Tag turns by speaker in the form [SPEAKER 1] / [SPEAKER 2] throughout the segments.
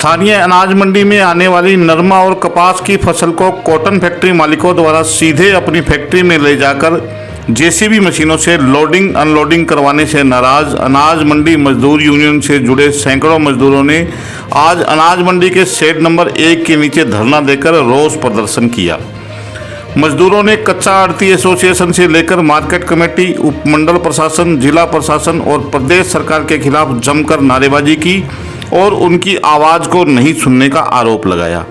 [SPEAKER 1] स्थानीय अनाज मंडी में आने वाली नरमा और कपास की फसल को कॉटन फैक्ट्री मालिकों द्वारा सीधे अपनी फैक्ट्री में ले जाकर जेसीबी मशीनों से लोडिंग अनलोडिंग करवाने से नाराज अनाज मंडी मजदूर यूनियन से जुड़े सैकड़ों मजदूरों ने आज अनाज मंडी के शेड नंबर 1 के नीचे धरना देकर रोष प्रदर्शन किया। मजदूरों ने कच्चा आढ़ती एसोसिएशन से लेकर मार्केट कमेटी, उपमंडल प्रशासन, जिला प्रशासन और प्रदेश सरकार के खिलाफ जमकर नारेबाजी की और उनकी आवाज़ को नहीं सुनने का आरोप लगाया।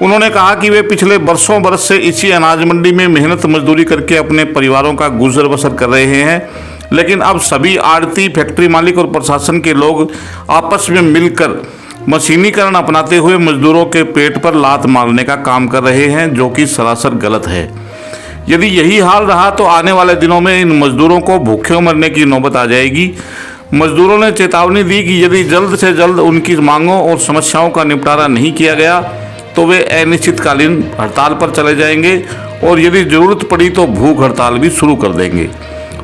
[SPEAKER 1] उन्होंने कहा कि वे पिछले बरसों बरस से इसी अनाज मंडी में मेहनत मजदूरी करके अपने परिवारों का गुजर बसर कर रहे हैं, लेकिन अब सभी आढ़ती, फैक्ट्री मालिक और प्रशासन के लोग आपस में मिलकर मशीनीकरण अपनाते हुए मजदूरों के पेट पर लात मारने का काम कर रहे हैं, जो कि सरासर गलत है। यदि यही हाल रहा तो आने वाले दिनों में इन मजदूरों को भूखे मरने की नौबत आ जाएगी। मजदूरों ने चेतावनी दी कि यदि जल्द से जल्द उनकी मांगों और समस्याओं का निपटारा नहीं किया गया तो वे अनिश्चितकालीन हड़ताल पर चले जाएंगे और यदि जरूरत पड़ी तो भूख हड़ताल भी शुरू कर देंगे।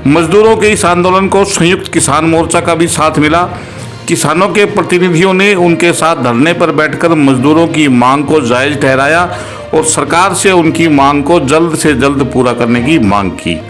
[SPEAKER 1] मजदूरों के इस आंदोलन को संयुक्त किसान मोर्चा का भी साथ मिला। किसानों के प्रतिनिधियों ने उनके साथ धरने पर बैठकर मजदूरों की मांग को जायज़ ठहराया और सरकार से उनकी मांग को जल्द से जल्द पूरा करने की मांग की।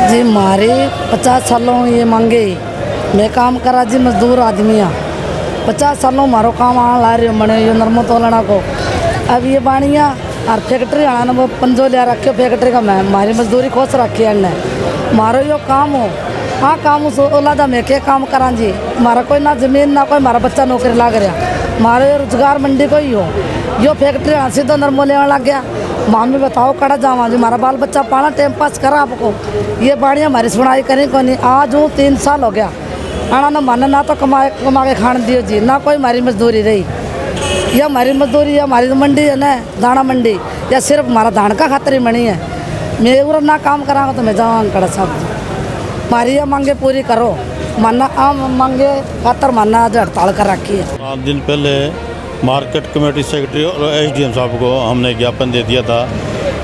[SPEAKER 2] जी मारे 50 सालों ये मांगे मैं काम करा जी मजदूर आदमी 50 सालों मारो काम आने ला रही मने ये नरमो तोलना को। अब ये बाणिया और फैक्ट्री आना वो पंजो लिया रखे फैक्ट्री का मैं मारी मजदूरी खोस रखी है ने मारो यो काम हो। हाँ काम ओलादा मैं के काम करा जी मारा कोई ना जमीन ना कोई मारा बच्चा नौकरी लाग रहा मारो ये रोजगार मंडी को ही हो। यो फैक्ट्री हाँसी तो नरमो लेने लग गया। मामी बताओ कड़ा जावा जी हमारा बाल बच्चा पाना टाइम पास करा आपको। ये बाड़ियाँ हमारी सुनाई करी को नहीं। आज हूँ 3 साल हो गया आना ना माना ना तो कमा के खाने दियो जी ना कोई हमारी मजदूरी रही। यह हमारी मजदूरी है हमारी मंडी है ना दाना मंडी या सिर्फ हमारा धान का खातर ही बनी है। मैं उर ना काम कराँगा तो मैं जाऊँगा कड़ा साहब जी हमारी यह मांगे पूरी करो। माना मांगे खातर माना आज हड़ताल कर रखी है।
[SPEAKER 3] 5 दिन पहले मार्केट कमेटी सेक्रेटरी और एसडीएम साहब को हमने ज्ञापन दे दिया था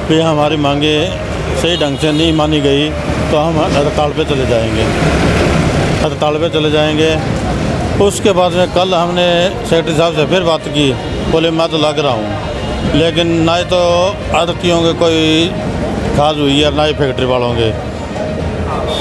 [SPEAKER 3] कि हमारी मांगे सही ढंग से नहीं मानी गई तो हम हड़ताल पे चले जाएंगे। उसके बाद में कल हमने सेक्रेटरी साहब से फिर बात की, बोले मैं तो लग रहा हूँ, लेकिन ना ही तो आड़तियों के कोई खास हुई है ना ही फैक्ट्री वालों के।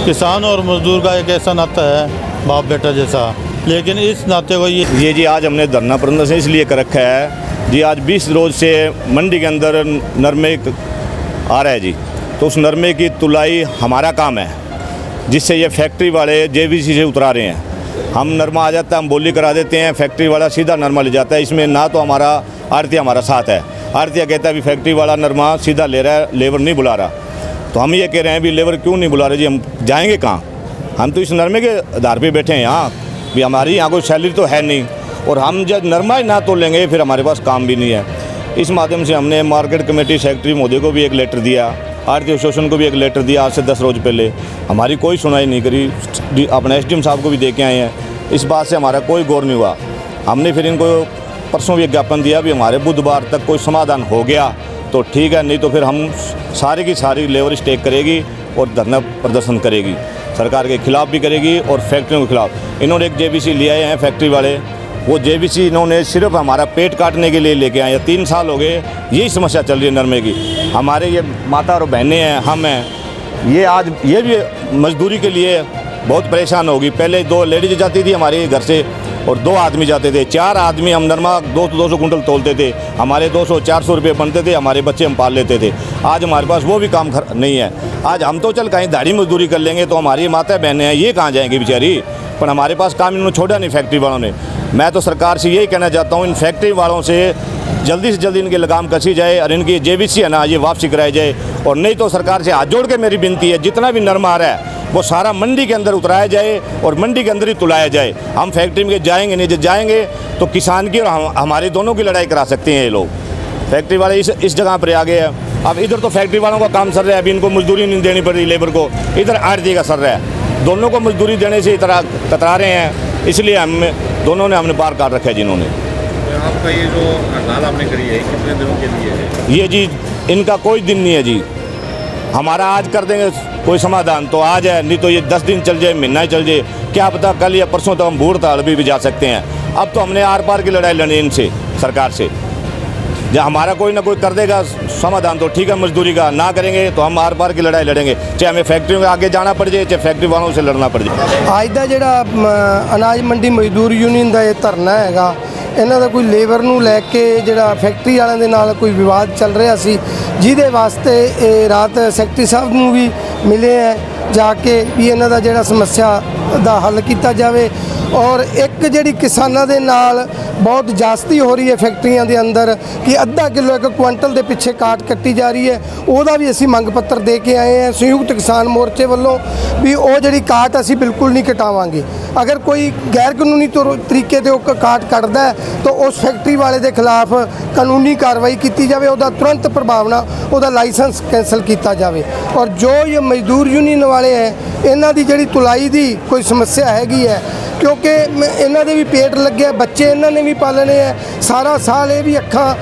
[SPEAKER 3] किसान और मजदूर का एक ऐसा नाता है बाप बेटा जैसा, लेकिन इस नाते को ये
[SPEAKER 4] जी आज हमने धरना प्रदर्शन इसलिए कर रखा है जी। आज 20 रोज से मंडी के अंदर नरमे आ रहा है जी, तो उस नरमे की तुलाई हमारा काम है, जिससे ये फैक्ट्री वाले जेवीसी से उतरा रहे हैं। हम नरमा आ जाता है, हम बोली करा देते हैं, फैक्ट्री वाला सीधा नरमा ले जाता है। इसमें ना तो हमारा आढ़तिया हमारा साथ है। आढ़तिया कहता है भी फैक्ट्री वाला नरमा सीधा ले रहा है, लेबर नहीं बुला रहा। तो हम ये कह रहे हैं भी लेबर क्यों नहीं बुला रहे जी, हम जाएँगे कहाँ? हम तो इस नरमे के आधार पर बैठे हैं यहाँ भी, हमारी यहाँ कोई सैलरी तो है नहीं और हम जब नरमा ही ना तो लेंगे फिर हमारे पास काम भी नहीं है। इस माध्यम से हमने मार्केट कमेटी सेक्रेटरी महोदय को भी एक लेटर दिया, आढ़ती एसोसिएशन को भी एक लेटर दिया आज से 10 रोज पहले। हमारी कोई सुनाई नहीं करी। अपने एसडीएम साहब को भी दे के आए हैं, इस बात से हमारा कोई गौर नहीं हुआ। हमने फिर इनको परसों भी ज्ञापन दिया भी हमारे बुधवार तक कोई समाधान हो गया तो ठीक है, नहीं तो फिर हम सारी की सारी लेबर स्टेक करेगी और धरना प्रदर्शन करेगी, सरकार के खिलाफ भी करेगी और फैक्ट्रियों के खिलाफ। इन्होंने एक जेबीसी ले आए हैं फैक्ट्री वाले, वो जेबीसी इन्होंने सिर्फ हमारा पेट काटने के लिए लेके आए। 3 साल हो गए यही समस्या चल रही है नरमे की। हमारे ये माता और बहनें हैं, हम हैं, ये आज ये भी मजदूरी के लिए बहुत परेशान होगी। पहले 2 लेडीज जाती थी हमारे घर से और 2 आदमी जाते थे। 4 आदमी हम नरमा 200 कुंटल तोलते थे, हमारे 200-400 रुपये बनते थे, हमारे बच्चे हम पाल लेते थे। आज हमारे पास वो भी काम नहीं है। आज हम तो चल कहीं दाढ़ी मजदूरी कर लेंगे, तो हमारी माता बहनें हैं ये कहाँ जाएंगी बेचारी। पर हमारे पास काम इन्होंने छोड़ा नहीं फैक्ट्री वालों ने। मैं तो सरकार से यही कहना चाहता हूँ, इन फैक्ट्री वालों से जल्दी से जल्दी इनकी लगाम कसी जाए और इनकी जेबीसी है ना ये वापसी कराई जाए। और नहीं तो सरकार से हाथ जोड़ के मेरी विनती है, जितना भी नरमा आ रहा है वो सारा मंडी के अंदर उतराया जाए और मंडी के अंदर ही तुलाया जाए। हम फैक्ट्री में जाएंगे नहीं, जब जाएंगे तो किसान की और हमारे दोनों की लड़ाई करा सकते हैं ये लोग। फैक्ट्री वाले इस जगह पर आ गए हैं। अब इधर तो फैक्ट्री वालों का काम सर रहा है, अभी इनको मजदूरी नहीं देनी पड़ रही लेबर को, इधर आड़ती का सर रहा है। दोनों को मजदूरी देने से इतना कतरा रहे हैं, इसलिए हमने बाहर काट रखा है जिन्होंने।
[SPEAKER 1] आपका ये जो हड़ताल आपने करी है कितने दिनों के लिए है?
[SPEAKER 4] ये जी इनका कोई दिन नहीं है जी। हमारा आज कर देंगे कोई समाधान तो आज है, नहीं तो ये 10 दिन चल जाए, महीना ही चल जाए, क्या पता कल या परसों तक हम भूड़ ताल भी जा सकते हैं। अब तो हमने आर पार की लड़ाई लड़ी इनसे, सरकार से। जब हमारा कोई ना कोई कर देगा समाधान तो ठीक है मजदूरी का, ना करेंगे तो हम आर पार की लड़ाई लड़ेंगे, चाहे हमें फैक्ट्रियों में आगे जाना पड़ जाए, चाहे फैक्ट्री वालों से लड़ना पड़ जाए।
[SPEAKER 5] ਅੱਜ ਦਾ ਜਿਹੜਾ ਅਨਾਜ ਮੰਡੀ ਮਜ਼ਦੂਰ ਯੂਨੀਅਨ ਦਾ ਇਹ ਧਰਨਾ ਹੈਗਾ, ਇਹਨਾਂ ਦਾ ਕੋਈ ਲੇਬਰ ਨੂੰ ਲੈ ਕੇ ਜਿਹੜਾ ਫੈਕਟਰੀ ਵਾਲਿਆਂ ਦੇ ਨਾਲ ਕੋਈ ਵਿਵਾਦ ਚੱਲ ਰਿਹਾ ਸੀ, ਜਿਹਦੇ ਵਾਸਤੇ ਇਹ ਰਾਤ ਸੈਕਟਰੀ ਸਾਹਿਬ ਨੂੰ ਵੀ ਮਿਲੇ ਹੈ ਜਾ ਕੇ ਵੀ ਇਹਨਾਂ ਦਾ ਜਿਹੜਾ ਸਮੱਸਿਆ ਦਾ ਹੱਲ ਕੀਤਾ ਜਾਵੇ। ਔਰ ਇੱਕ ਜਿਹੜੀ ਕਿਸਾਨਾਂ ਦੇ ਨਾਲ ਬਹੁਤ ਜਾਸਤੀ ਹੋ ਰਹੀ ਹੈ ਫੈਕਟਰੀਆਂ ਦੇ ਅੰਦਰ ਕਿ ਅੱਧਾ ਕਿਲੋ 1 ਕੁਆਂਟਲ ਦੇ ਪਿੱਛੇ ਕਾਟ ਕੱਟੀ ਜਾ ਰਹੀ ਹੈ, ਉਹਦਾ ਵੀ ਅਸੀਂ ਮੰਗ ਪੱਤਰ ਦੇ ਕੇ ਆਏ ਹਾਂ ਸੰਯੁਕਤ ਕਿਸਾਨ ਮੋਰਚੇ ਵੱਲੋਂ ਵੀ ਉਹ ਜਿਹੜੀ ਕਾਟ ਅਸੀਂ ਬਿਲਕੁਲ ਨਹੀਂ ਕਟਾਵਾਂਗੇ। ਅਗਰ ਕੋਈ ਗੈਰ ਕਾਨੂੰਨੀ ਤਰੀਕੇ ਤੇ ਉਹ ਕਾਟ ਕੱਟਦਾ ਹੈ ਤਾਂ ਉਸ ਫੈਕਟਰੀ ਵਾਲੇ ਦੇ ਖਿਲਾਫ ਕਾਨੂੰਨੀ ਕਾਰਵਾਈ ਕੀਤੀ ਜਾਵੇ, ਉਹਦਾ ਤੁਰੰਤ ਪ੍ਰਭਾਵ ਨਾਲ ਉਹਦਾ ਲਾਇਸੈਂਸ ਕੈਂਸਲ ਕੀਤਾ ਜਾਵੇ। ਔਰ ਜੋ ਇਹ ਮਜ਼ਦੂਰ ਯੂਨੀਅਨ ਵਾਲੇ ਹੈ ਇਹਨਾਂ ਦੀ ਜਿਹੜੀ ਤੁਲਾਈ ਦੀ ਕੋਈ ਸਮੱਸਿਆ ਹੈਗੀ ਹੈ, ਕਿਉਂਕਿ ਇਹਨਾਂ ਦੇ ਵੀ ਪੇਟ ਲੱਗਿਆ, ਬੱਚੇ ਇਹਨਾਂ ਨੇ ਵੀ ਪਾਲਣੇ ਹੈ, ਸਾਰਾ ਸਾਲ ਇਹ ਵੀ ਅੱਖਾਂ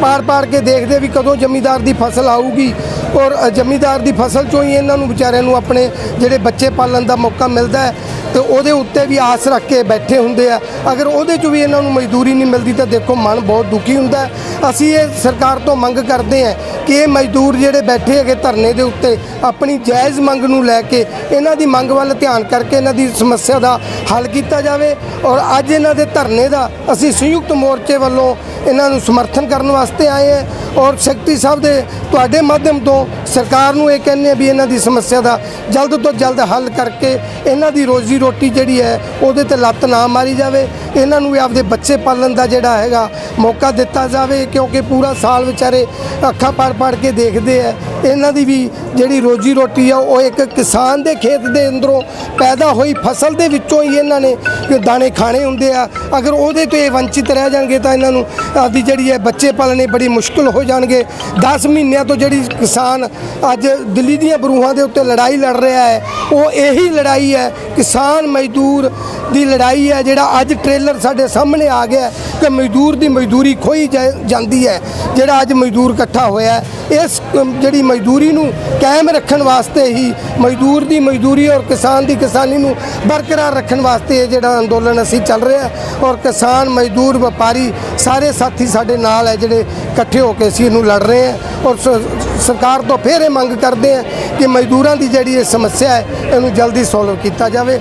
[SPEAKER 5] ਪਾਰ ਕੇ ਦੇਖਦੇ ਵੀ ਕਦੋਂ ਜ਼ਮੀਂਦਾਰ ਦੀ ਫਸਲ ਆਊਗੀ। ਔਰ ਜ਼ਮੀਂਦਾਰ ਦੀ ਫਸਲ ਚੋਂ ਹੀ ਇਹਨਾਂ ਨੂੰ ਵਿਚਾਰਿਆਂ ਨੂੰ ਆਪਣੇ ਜਿਹੜੇ ਬੱਚੇ ਪਾਲਣ ਦਾ ਮੌਕਾ ਮਿਲਦਾ ਹੈ ਤੇ ਉਹਦੇ ਉੱਤੇ ਵੀ ਆਸ ਰੱਖ ਕੇ ਬੈਠੇ ਹੁੰਦੇ ਆ। ਅਗਰ ਉਹਦੇ 'ਚੋਂ ਵੀ ਇਹਨਾਂ ਨੂੰ ਮਜ਼ਦੂਰੀ ਨਹੀਂ ਮਿਲਦੀ ਤਾਂ ਦੇਖੋ ਮਨ ਬਹੁਤ ਦੁਖੀ ਹੁੰਦਾ ਹੈ। ਅਸੀਂ ਇਹ ਸਰਕਾਰ ਤੋਂ ਮੰਗ ਕਰਦੇ ਹਾਂ ਕਿ ਇਹ ਮਜ਼ਦੂਰ ਜਿਹੜੇ ਬੈਠੇ ਹੈਗੇ ਧਰਨੇ ਦੇ ਉੱਤੇ ਆਪਣੀ ਜਾਇਜ਼ ਮੰਗ ਨੂੰ ਲੈ ਕੇ ਇਹਨਾਂ ਦੀ ਮੰਗ ਵੱਲ ਧਿਆਨ ਕਰਕੇ ਇਹਨਾਂ ਦੀ ਸਮੱਸਿਆ ਦਾ ਹੱਲ ਕੀਤਾ ਜਾਵੇ। ਔਰ ਅੱਜ ਇਹਨਾਂ ਦੇ ਧਰਨੇ ਦਾ ਅਸੀਂ ਸੰਯੁਕਤ ਮੋਰਚੇ ਵੱਲੋਂ ਇਹਨਾਂ ਨੂੰ ਸਮਰਥਨ ਕਰਨ ਵਾਸਤੇ ਆਏ ਹਾਂ। ਔਰ ਸੈਕਟਰੀ ਸਾਹਿਬ ਦੇ ਤੁਹਾਡੇ ਮਾਧਿਅਮ ਤੋਂ ਸਰਕਾਰ ਨੂੰ ਇਹ ਕਹਿੰਦੇ ਹਾਂ ਵੀ ਇਹਨਾਂ ਦੀ ਸਮੱਸਿਆ ਦਾ ਜਲਦ ਤੋਂ ਜਲਦ ਹੱਲ ਕਰਕੇ ਇਹਨਾਂ ਦੀ ਰੋਜ਼ੀ ਰੋਟੀ ਜਿਹੜੀ ਹੈ ਉਹਦੇ ਤੇ ਲੱਤ ਨਾ ਮਾਰੀ ਜਾਵੇ, ਇਹਨਾਂ ਨੂੰ ਵੀ ਆਪਦੇ ਬੱਚੇ ਪਾਲਣ ਦਾ ਜਿਹੜਾ ਹੈਗਾ ਮੌਕਾ ਦਿੱਤਾ ਜਾਵੇ। ਕਿਉਂਕਿ ਪੂਰਾ ਸਾਲ ਵਿਚਾਰੇ ਅੱਖਾਂ ਪਾੜ ਕੇ ਦੇਖਦੇ ਆ, ਇਹਨਾਂ ਦੀ ਵੀ ਜਿਹੜੀ ਰੋਜ਼ੀ ਰੋਟੀ ਆ ਉਹ ਇੱਕ ਕਿਸਾਨ ਦੇ ਖੇਤ ਦੇ ਅੰਦਰੋਂ ਪੈਦਾ ਹੋਈ ਫਸਲ ਦੇ ਵਿੱਚੋਂ ਹੀ ਇਹਨਾਂ ਨੇ ਦਾਣੇ ਖਾਣੇ ਹੁੰਦੇ ਆ। ਅਗਰ ਉਹਦੇ ਤੋਂ ਇਹ ਵੰਚਿਤ ਰਹਿ ਜਾਣਗੇ ਤਾਂ ਇਹਨਾਂ ਨੂੰ ਆਪਦੀ ਜਿਹੜੀ ਹੈ ਬੱਚੇ ਪਾਲਣੇ ਬੜੀ ਮੁਸ਼ਕਿਲ ਹੋ ਜਾਣਗੇ। 10 ਮਹੀਨਿਆਂ ਤੋਂ ਜਿਹੜੀ ਕਿਸਾਨ ਅੱਜ ਦਿੱਲੀ ਦੀਆਂ ਬਰੂਹਾਂ ਦੇ ਉੱਤੇ ਲੜਾਈ ਲੜ ਰਿਹਾ ਹੈ, ਉਹ ਇਹੀ ਲੜਾਈ ਹੈ, ਕਿਸਾਨ ਮਜ਼ਦੂਰ ਦੀ ਲੜਾਈ ਹੈ। ਜਿਹੜਾ ਅੱਜ ਟ੍ਰੇਲਰ ਸਾਡੇ ਸਾਹਮਣੇ ਆ ਗਿਆ ਕਿ ਮਜ਼ਦੂਰ ਦੀ ਮਜ਼ਦੂਰੀ ਖੋਈ ਜਾਂਦੀ ਹੈ, ਜਿਹੜਾ ਅੱਜ ਮਜ਼ਦੂਰ ਇਕੱਠਾ ਹੋਇਆ ਇਸ ਜਿਹੜੀ ਮਜ਼ਦੂਰੀ ਨੂੰ ਕਾਇਮ ਰੱਖਣ ਵਾਸਤੇ ਹੀ ਮਜ਼ਦੂਰ ਦੀ ਮਜ਼ਦੂਰੀ ਔਰ ਕਿਸਾਨ ਦੀ ਕਿਸਾਨੀ ਨੂੰ ਬਰਕਰਾਰ ਰੱਖਣ ਵਾਸਤੇ ਇਹ ਜਿਹੜਾ ਅੰਦੋਲਨ ਅਸੀਂ ਚੱਲ ਰਿਹਾ। ਔਰ ਕਿਸਾਨ ਮਜ਼ਦੂਰ ਵਪਾਰੀ ਸਾਰੇ ਸਾਥੀ ਸਾਡੇ ਨਾਲ ਹੈ ਜਿਹੜੇ ਇਕੱਠੇ ਹੋ ਕੇ ਅਸੀਂ ਇਹਨੂੰ ਲੜ ਰਹੇ ਹਾਂ। ਔਰ ਸਰਕਾਰ ਤੋਂ ਫਿਰ ਇਹ ਮੰਗ ਕਰਦੇ ਹਾਂ ਕਿ ਮਜ਼ਦੂਰਾਂ ਦੀ ਜਿਹੜੀ ਇਹ ਸਮੱਸਿਆ ਹੈ ਇਹਨੂੰ ਜਲਦੀ ਸੋਲਵ ਕੀਤਾ ਜਾਵੇ।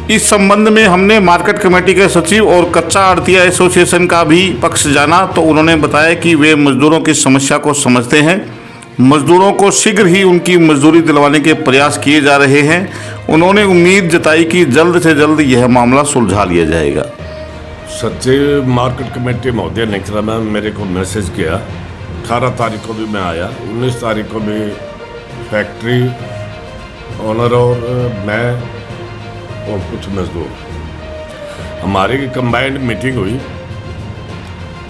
[SPEAKER 1] इस संबंध में हमने मार्केट कमेटी के सचिव और कच्चा आड़तिया एसोसिएशन का भी पक्ष जाना तो उन्होंने बताया कि वे मजदूरों की समस्या को समझते हैं, मजदूरों को शीघ्र ही उनकी मजदूरी दिलवाने के प्रयास किए जा रहे हैं। उन्होंने उम्मीद जताई कि जल्द से जल्द यह मामला सुलझा लिया जाएगा।
[SPEAKER 6] सचिव मार्केट कमेटी महोदय ने मेरे को मैसेज किया, 18 तारीख को भी मैं आया, 19 तारीख को भी फैक्ट्री ओनर और मैं और कुछ मजदूर हमारी कंबाइंड मीटिंग हुई।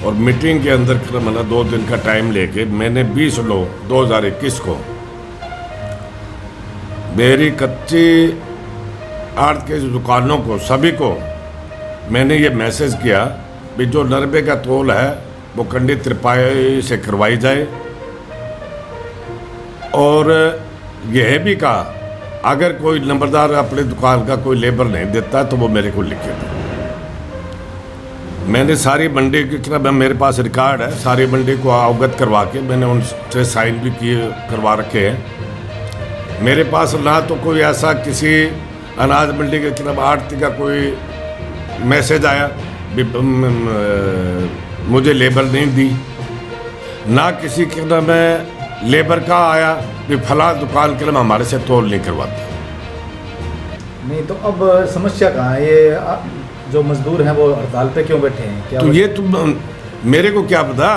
[SPEAKER 6] और मीटिंग के अंदर मतलब 2 दिन का टाइम लेके मैंने 20 लोग 2021 को मेरी कच्ची आड़ के दुकानों को सभी को मैंने ये मैसेज किया कि जो नरबे का तोल है वो खंडित त्रिपाई से करवाई जाए। और यह भी कहा अगर कोई नंबरदार अपने दुकान का कोई लेबर नहीं देता तो वो मेरे को लिखे दो। मैंने सारी मंडी की तरफ मेरे पास रिकॉर्ड है, सारी मंडी को अवगत करवा के मैंने उनसे साइन भी किए करवा रखे हैं। मेरे पास ना तो कोई ऐसा किसी अनाज मंडी के खिलाफ आड़ती का कोई मैसेज आया भी मुझे लेबर नहीं दी, ना किसी के नाम में लेबर का आया भी फला दुकान के नाम हमारे से तोल नहीं करवाता।
[SPEAKER 7] नहीं तो अब समस्या कहाँ है? ये जो मजदूर हैं वो हड़ताल पे क्यों बैठे हैं? क्या
[SPEAKER 6] तो ये तुम मेरे को क्या पता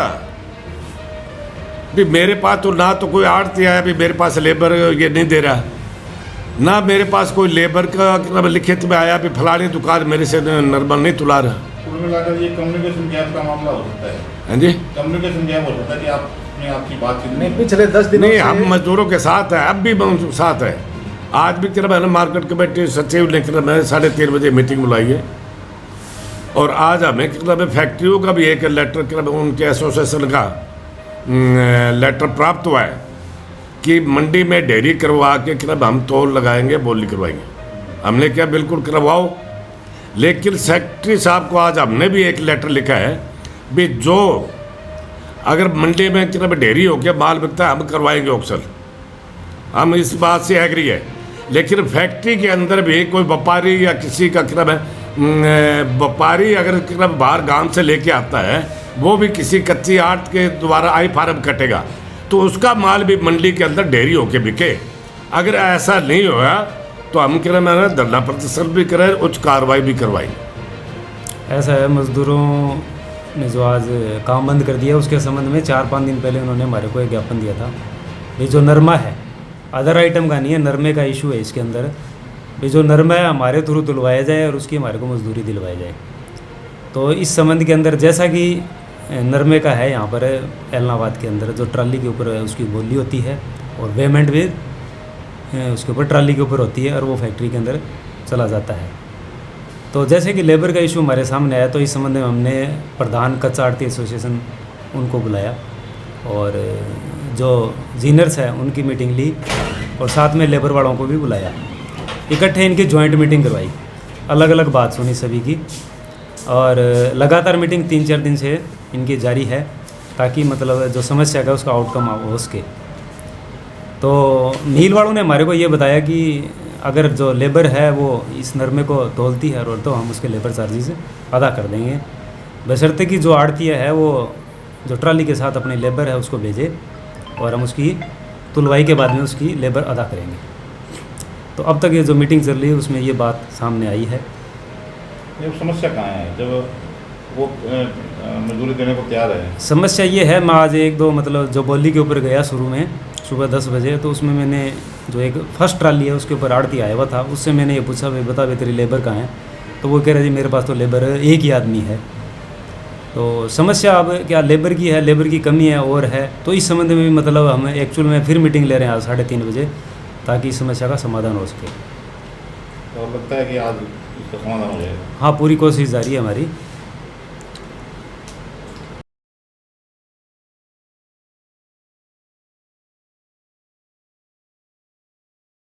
[SPEAKER 6] भी मेरे पास तो ना तो कोई आड़ती आया भी मेरे पास लेबर ये नहीं दे रहा, ना मेरे पास कोई लेबर का लिखित में आया भी फलानी दुकान मेरे से नॉर्मल नहीं तुला रहा।
[SPEAKER 1] कुल मिलाकर ये कम्युनिकेशन गैप का मामला हो सकता है।
[SPEAKER 6] हाँ जी,
[SPEAKER 1] कम्युनिकेशन गैप हो सकता है कि आपने आपकी बातचीत
[SPEAKER 7] नहीं, पिछले 10 दिनों
[SPEAKER 6] नहीं
[SPEAKER 7] से
[SPEAKER 6] हम मजदूरों के साथ है, अब भी हम साथ है। आज भी किरण मैंने मार्केट कमेटी सचिव ने किरण मैंने 3:30 बजे मीटिंग बुलाई है, और आज हमें किरण फैक्ट्रियों का भी एक लेटर किरण उनके एसोसिएशन का लेटर प्राप्त हुआ है कि मंडी में डेयरी करवा के किरण हम तोल लगाएंगे, बोली करवाएंगे। हमने क्या बिल्कुल करवाओ, लेकिन सेक्रेटरी साहब को आज हमने भी एक लेटर लिखा है भी जो अगर मंडी में किरण डेयरी हो के माल बिकता है हम करवाएंगे ऑक्शन, हम इस बात से एग्री है। लेकिन फैक्ट्री के अंदर भी कोई व्यापारी या किसी का किरण व्यापारी अगर किरण बाहर गांव से लेके आता है, वो भी किसी कच्ची आट के द्वारा आई फार्म कटेगा तो उसका माल भी मंडी के अंदर डेयरी होके बिके। अगर ऐसा नहीं होगा तो हम किरण मैंने धरना प्रदर्शन भी करें, उच्च कार्रवाई भी करवाई।
[SPEAKER 8] ऐसा है, मजदूरों ने जो आज काम बंद कर दिया उसके संबंध में 4-5 दिन पहले उन्होंने हमारे को एक ज्ञापन दिया था। ये जो नरमा है अदर आइटम का नहीं है, नरमे का इशू है इसके अंदर। ये जो नरमा है हमारे थ्रू तुलवाया जाए और उसकी हमारे को मजदूरी दिलवाई जाए। तो इस संबंध के अंदर जैसा कि नरमे का है यहाँ पर एलनाबाद के अंदर जो ट्राली के ऊपर उसकी बोली होती है और पेमेंट भी उसके ऊपर ट्राली के ऊपर होती है और वो फैक्ट्री के अंदर चला जाता है। तो जैसे कि लेबर का इशू हमारे सामने आया तो इस संबंध में हमने प्रधान कच्चा आड़ती एसोसिएशन उनको बुलाया और जो जीनर्स हैं उनकी मीटिंग ली और साथ में लेबर वालों को भी बुलाया। इकट्ठे इनकी जॉइंट मीटिंग करवाई, अलग अलग बात सुनी सभी की, और लगातार मीटिंग 3-4 दिन से इनकी जारी है ताकि मतलब जो समस्या का उसका आउटकम हो सके। तो मिल वालों ने हमारे को ये बताया कि अगर जो लेबर है वो इस नरमे को तोलती है और तो हम उसके लेबर चार्जेस अदा कर देंगे, बशर्ते कि जो आड़तिया है वो जो ट्राली के साथ अपने लेबर है उसको भेजे और हम उसकी तुलवाई के बाद में उसकी लेबर अदा करेंगे। तो अब तक ये जो मीटिंग चल रही है उसमें ये बात सामने आई है।
[SPEAKER 1] ये समस्या कहाँ है जब वो मजदूरी देने को तैयार है?
[SPEAKER 8] समस्या ये है, मैं आज 1-2 मतलब जो बोली के ऊपर गया शुरू में सुबह 10 बजे, तो उसमें मैंने जो एक फर्स्ट ट्राली है उसके ऊपर आड़ती आया हुआ था, उससे मैंने ये पूछा भाई बता भाई तेरी लेबर कहाँ है, तो वो कह रहे जी मेरे पास तो लेबर एक ही आदमी है। तो समस्या अब क्या लेबर की है, लेबर की कमी है और है, तो इस संबंध में मतलब हम एक्चुअल में फिर मीटिंग ले रहे हैं आज 3:30 बजे ताकि इस समस्या का समाधान हो सके।
[SPEAKER 1] तो लगता है कि आज इसका समाधान हो जाएगा?
[SPEAKER 8] हाँ, पूरी कोशिश जारी है हमारी।